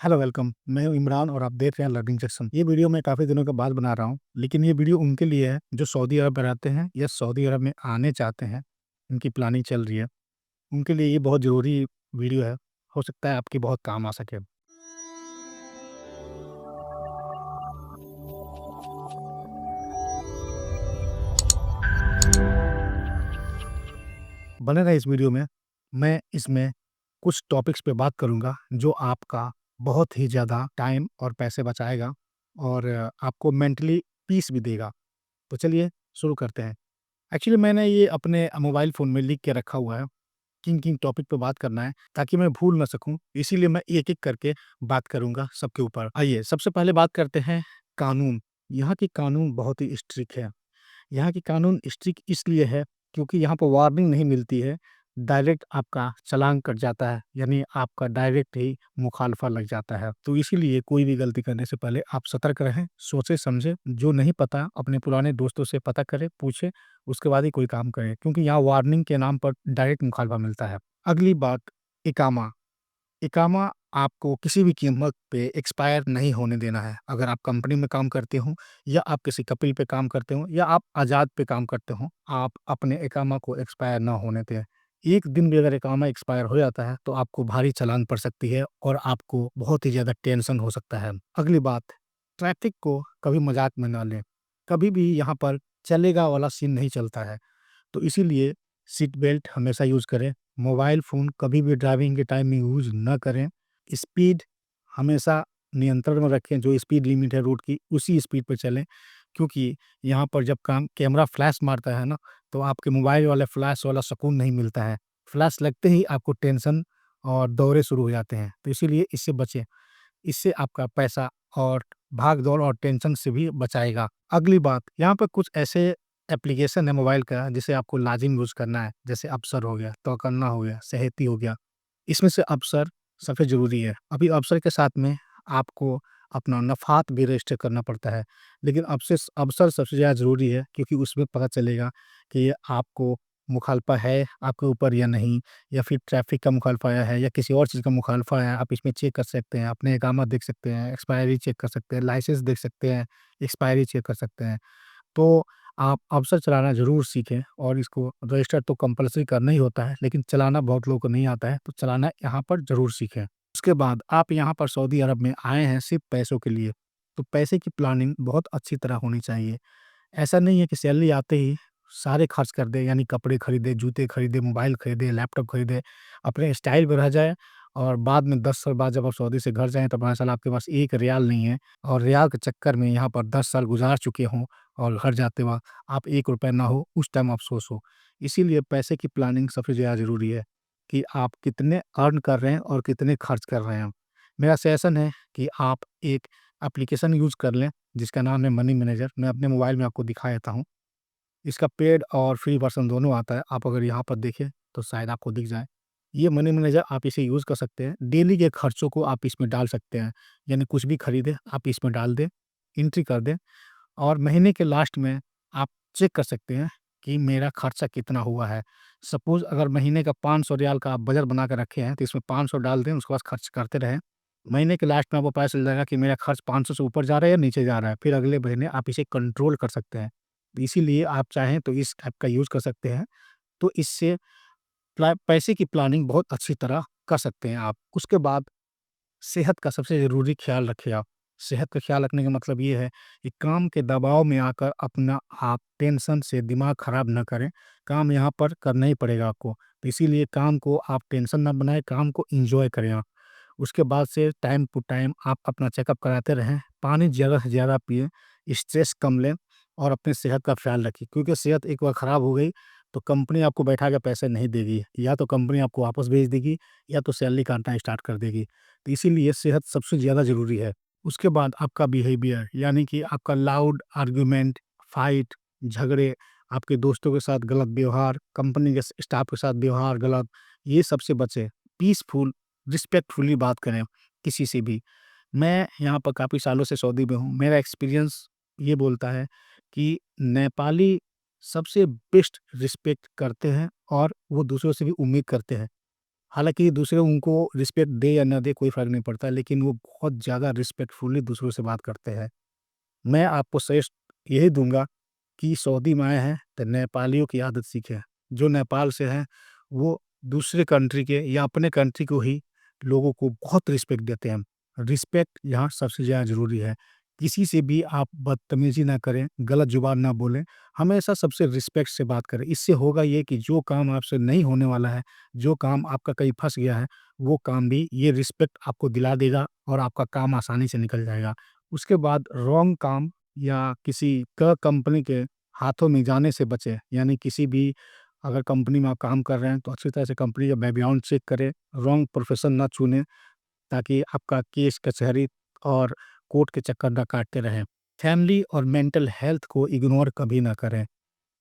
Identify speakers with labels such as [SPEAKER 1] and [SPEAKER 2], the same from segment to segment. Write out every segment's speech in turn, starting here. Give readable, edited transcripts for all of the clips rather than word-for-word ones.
[SPEAKER 1] Hello welcome. मैं हूं इमरान और आप देख रहे हैं लर्निंग सेक्शन। ये वीडियो मैं काफ़ी दिनों के बाद बना रहा हूं, लेकिन ये वीडियो उनके लिए है जो सऊदी अरब में रहते हैं या सऊदी अरब में आने चाहते हैं, उनकी प्लानिंग चल रही है। उनके लिए ये बहुत ज़रूरी वीडियो है, हो सकता है आपकी बहुत काम आ सके। बने रहे इस वीडियो में। मैं इसमें कुछ टॉपिक्स पे बात करूँगा जो आपका बहुत ही ज़्यादा टाइम और पैसे बचाएगा और आपको मेंटली पीस भी देगा। तो चलिए शुरू करते हैं। एक्चुअली मैंने ये अपने मोबाइल फ़ोन में लिख के रखा हुआ है, किन-किन टॉपिक पे बात करना है, ताकि मैं भूल ना सकूँ, इसीलिए मैं एक-एक करके बात करूँगा सबके ऊपर। आइए, सबसे पहले बात करते हैं कानून। यहाँ की कानून बहुत ही स्ट्रिक्ट है। यहाँ की कानून स्ट्रिक्ट इसलिए है क्योंकि यहाँ पे वार्निंग नहीं मिलती है, डायरेक्ट आपका चालान कट जाता है, यानी आपका डायरेक्ट ही मुखालफा लग जाता है। तो इसीलिए कोई भी गलती करने से पहले आप सतर्क रहें, सोचे-समझे, जो नहीं पता अपने पुराने दोस्तों से पता करें, पूछें, उसके बाद ही कोई काम करें, क्योंकि यहाँ वार्निंग के नाम पर डायरेक्ट मुखालफा मिलता है। अगली बात, इकामा। इकामा आपको किसी भी कीमत पे एक्सपायर नहीं होने देना है। अगर आप कंपनी में काम करते हो या आप किसी कपील पे काम करते हो या आप आज़ाद पे काम करते हो, आप अपने इकामा को एक्सपायर ना होने दें। एक दिन भी अगर इकामा एक्सपायर हो जाता है, तो आपको भारी चालान पड़ सकती है और आपको बहुत ही ज़्यादा टेंशन हो सकता है। अगली बात, ट्रैफ़िक को कभी मज़ाक में ना लें। कभी भी यहाँ पर चलेगा वाला सीन नहीं चलता है। तो इसीलिए सीट बेल्ट हमेशा यूज़ करें, मोबाइल फ़ोन कभी भी ड्राइविंग के टाइम में यूज़ ना करें, स्पीड हमेशा नियंत्रण में रखें, जो स्पीड लिमिट है रोड की, उसी स्पीड पे चलें, क्योंकि यहाँ पर जब काम कैमरा फ्लैश मारता है ना, तो आपके मोबाइल वाले फ्लैश वाला सुकून नहीं मिलता है। फ्लैश लगते ही आपको टेंशन और दौरे शुरू हो जाते हैं, तो इसीलिए इससे बचें। इससे आपका पैसा और भाग-दौड़ और टेंशन से भी बचाएगा। अगली बात, यहाँ पे कुछ ऐसे एप्लीकेशन है मोबाइल का जिसे आपको लाज़िम यूज़ करना है, जैसे अबसर हो गया, तौकन्ना हो गया, सहेती हो गया। इसमें से अबसर सबसे ज़रूरी है। अभी अबसर के साथ में आपको अपना नफ़ात भी रजिस्टर करना पड़ता है, लेकिन अबसर सबसे ज़्यादा ज़रूरी है, क्योंकि उसमें पता चलेगा कि ये आपको मुखालफा है आपके ऊपर या नहीं, या फिर ट्रैफ़िक का मुखालफा आया है या किसी और चीज़ का मुखालफा आया है, आप इसमें चेक कर सकते हैं, अपने इकामा देख सकते हैं, एक्सपायरी चेक कर सकते हैं, लाइसेंस देख सकते हैं, एक्सपायरी चेक कर सकते हैं। तो आप अवसर चलाना ज़रूर सीखें और इसको रजिस्टर तो कंपल्सरी करना ही होता है, लेकिन चलाना बहुत लोगों को नहीं आता है, तो चलाना यहाँ पर ज़रूर सीखें। उसके बाद आप यहाँ पर सऊदी अरब में आए हैं सिर्फ़ पैसों के लिए, तो पैसे की प्लानिंग बहुत अच्छी तरह होनी चाहिए। ऐसा नहीं है कि सैलरी आते ही सारे खर्च कर दें, यानी कपड़े खरीदे, जूते खरीदे, मोबाइल खरीदे, लैपटॉप खरीदे, अपने स्टाइल पे रह जाएँ और बाद में 10 साल बाद जब आप सऊदी से घर जाएँ तो पता चला आपके पास 1 रियाल नहीं है और रियाल के चक्कर में यहाँ पर 10 साल गुज़ार चुके हों और घर जाते वक़्त आप 1 रुपया ना हो, उस टाइम अफ़सोस हो। इसीलिए पैसे की प्लानिंग सबसे ज़्यादा ज़रूरी है कि आप कितने अर्न कर रहे हैं और कितने खर्च कर रहे हैं। मेरा सजेशन है कि आप एक एप्लीकेशन यूज़ कर लें जिसका नाम है मनी मैनेजर। मैं अपने मोबाइल में आपको दिखा देता हूँ। इसका पेड और फ्री वर्ज़न दोनों आता है। आप अगर यहाँ पर देखें तो शायद आपको दिख जाए। ये मनी मैनेजर आप इसे यूज़ कर सकते हैं। डेली के खर्चों को आप इसमें डाल सकते हैं। यानी कुछ भी खरीदें आप इसमें डाल दें, एंट्री कर दें और महीने के लास्ट में आप चेक कर सकते हैं कि मेरा खर्चा कितना हुआ है। सपोज़ अगर महीने का 500 रियाल का आप बजट बना के रखे हैं, तो इसमें 500 डाल दें, उसके बाद खर्च करते रहें। महीने के लास्ट में आपको पता चल जाएगा कि मेरा खर्च 500 से ऊपर जा रहा है या नीचे जा रहा है। फिर अगले महीने आप इसे कंट्रोल कर सकते हैं। इसीलिए आप चाहें तो इस ऐप का यूज़ कर सकते हैं। तो इससे पैसे की प्लानिंग बहुत अच्छी तरह कर सकते हैं आप। उसके बाद सेहत का सबसे ज़रूरी ख़्याल रखें आप। सेहत का ख़्याल रखने का मतलब ये है कि काम के दबाव में आकर अपना आप टेंशन से दिमाग ख़राब ना करें। काम यहाँ पर करना ही पड़ेगा आपको। तो इसीलिए काम को आप टेंशन ना बनाएँ, काम को एन्जॉय करें आप। उसके बाद से टाइम टू टाइम आप अपना चेकअप कराते रहें। पानी ज़्यादा से ज़्यादा पिएँ, स्ट्रेस कम लें और अपनी सेहत का ख़्याल रखें। क्योंकि सेहत एक बार ख़राब हो गई, तो कंपनी आपको बैठा के पैसे नहीं देगी। या तो कंपनी आपको वापस भेज देगी या तो सैलरी काटना स्टार्ट कर देगी। तो इसीलिए सेहत सबसे ज़्यादा ज़रूरी है। उसके बाद आपका बिहेवियर, यानी कि आपका लाउड आर्गुमेंट, फाइट, झगड़े, आपके दोस्तों के साथ गलत व्यवहार, कंपनी के स्टाफ के साथ व्यवहार गलत, ये सबसे बचें। पीसफुल, रिस्पेक्टफुली बात करें किसी से भी। मैं यहाँ पर काफ़ी सालों से सऊदी में हूँ। मेरा एक्सपीरियंस ये बोलता है कि नेपाली सबसे बेस्ट रिस्पेक्ट करते हैं और वो दूसरों से भी उम्मीद करते हैं। हालाँकि दूसरे उनको रिस्पेक्ट दे या ना दे कोई फ़र्क नहीं पड़ता, लेकिन वो बहुत ज़्यादा रिस्पेक्टफुली दूसरों से बात करते हैं। मैं आपको सजेस्ट यही दूँगा कि सऊदी में आए हैं तो नेपालियों की आदत सीखें। जो नेपाल से हैं, वो दूसरे कंट्री के या अपने कंट्री को ही लोगों को बहुत रिस्पेक्ट देते हैं। रिस्पेक्ट यहाँ सबसे ज़्यादा ज़रूरी है। किसी से भी आप बदतमीज़ी ना करें, गलत ज़ुबान ना बोलें, हमेशा सबसे रिस्पेक्ट से बात करें। इससे होगा ये कि जो काम आपसे नहीं होने वाला है, जो काम आपका कहीं फँस गया है, वो काम भी ये रिस्पेक्ट आपको दिला देगा और आपका काम आसानी से निकल जाएगा। उसके बाद रॉन्ग काम या किसी क कंपनी के हाथों में जाने से बचें। यानी किसी भी अगर कंपनी में आप काम कर रहे हैं, तो अच्छी तरह से कंपनी का बैकग्राउंड चेक करें, रॉन्ग प्रोफ़ेशन ना चुनें, ताकि आपका केस कचहरी और कोर्ट के चक्कर ना काटते रहें। फैमिली और मेंटल हेल्थ को इग्नोर कभी ना करें।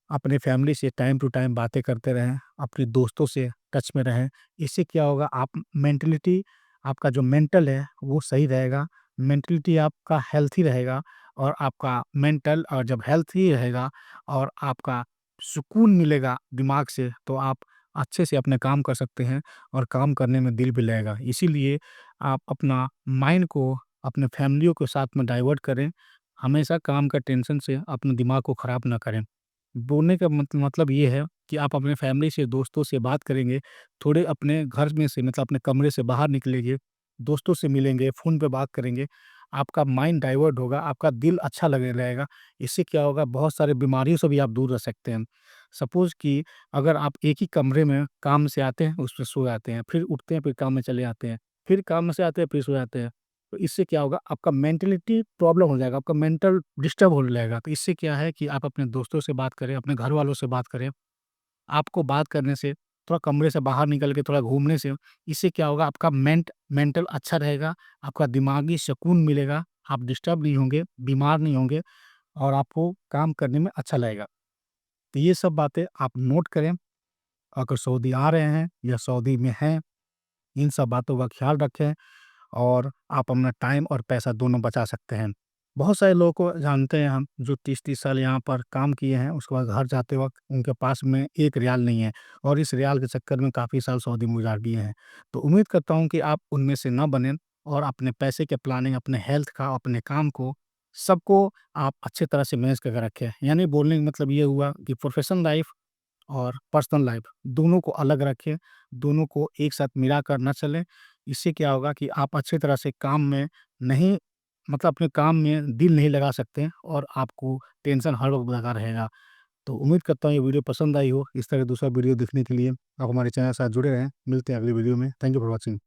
[SPEAKER 1] अपने फैमिली से टाइम टू टाइम बातें करते रहें, अपने दोस्तों से टच में रहें। इससे क्या होगा, आप मेंटलिटी आपका जो मेंटल है वो सही रहेगा, मेंटलिटी आपका हेल्थी रहेगा और आपका मेंटल और जब हेल्थी रहेगा और आपका सुकून मिलेगा दिमाग से, तो आप अच्छे से अपने काम कर सकते हैं और काम करने में दिल भी लगेगा। इसीलिए आप अपना माइंड को अपने फैमिलियों के साथ में डाइवर्ट करें, हमेशा काम का टेंशन से अपने दिमाग को खराब ना करें। बोलने का मतलब ये है कि आप अपने फैमिली से, दोस्तों से बात करेंगे, थोड़े अपने घर में से मतलब अपने कमरे से बाहर निकलेंगे, दोस्तों से मिलेंगे, फ़ोन पे बात करेंगे, आपका माइंड डाइवर्ट होगा, आपका दिल अच्छा लगने लगेगा। इससे क्या होगा, बहुत सारी बीमारियों से भी आप दूर रह सकते हैं। सपोज़ कि अगर आप एक ही कमरे में काम से आते हैं, उसमें सो जाते हैं, फिर उठते हैं, फिर काम में चले जाते हैं, फिर काम से आते हैं, फिर सो जाते हैं। तो इससे क्या होगा, आपका मेंटलिटी प्रॉब्लम हो जाएगा, आपका मेंटल डिस्टर्ब होने लगेगा। तो इससे क्या है कि आप अपने दोस्तों से बात करें, अपने घर वालों से बात करें। आपको बात करने से, थोड़ा कमरे से बाहर निकल के थोड़ा घूमने से, इससे क्या होगा, आपका मेंटल अच्छा रहेगा, आपका दिमागी सुकून मिलेगा, आप डिस्टर्ब नहीं होंगे, बीमार नहीं होंगे और आपको काम करने में अच्छा लगेगा। तो ये सब बातें आप नोट करें। अगर सऊदी आ रहे हैं या सऊदी में हैं, इन सब बातों का ख्याल रखें और आप अपना टाइम और पैसा दोनों बचा सकते हैं। बहुत सारे लोगों को जानते हैं हम, जो 30-30 साल यहाँ पर काम किए हैं, उसके बाद घर जाते वक़्त उनके पास में 1 रियाल नहीं है और इस रियाल के चक्कर में काफ़ी साल सऊदी में गुज़ार दिए हैं। तो उम्मीद करता हूँ कि आप उनमें से ना बनें और अपने पैसे के प्लानिंग, अपने हेल्थ का, अपने काम को, सबको आप अच्छे तरह से मैनेज करके रखें। यानी बोलने का मतलब ये हुआ कि प्रोफ़ेशनल लाइफ़ और पर्सनल लाइफ दोनों को अलग रखें, दोनों को एक साथ मिलाकर ना चलें। इससे क्या होगा कि आप अच्छी तरह से काम में नहीं मतलब अपने काम में दिल नहीं लगा सकते हैं और आपको टेंशन हर वक़्त लगा रहेगा। तो उम्मीद करता हूँ ये वीडियो पसंद आई हो। इस तरह दूसरा वीडियो देखने के लिए आप हमारे चैनल के साथ जुड़े रहें। मिलते हैं अगली वीडियो में। Thank you for watching.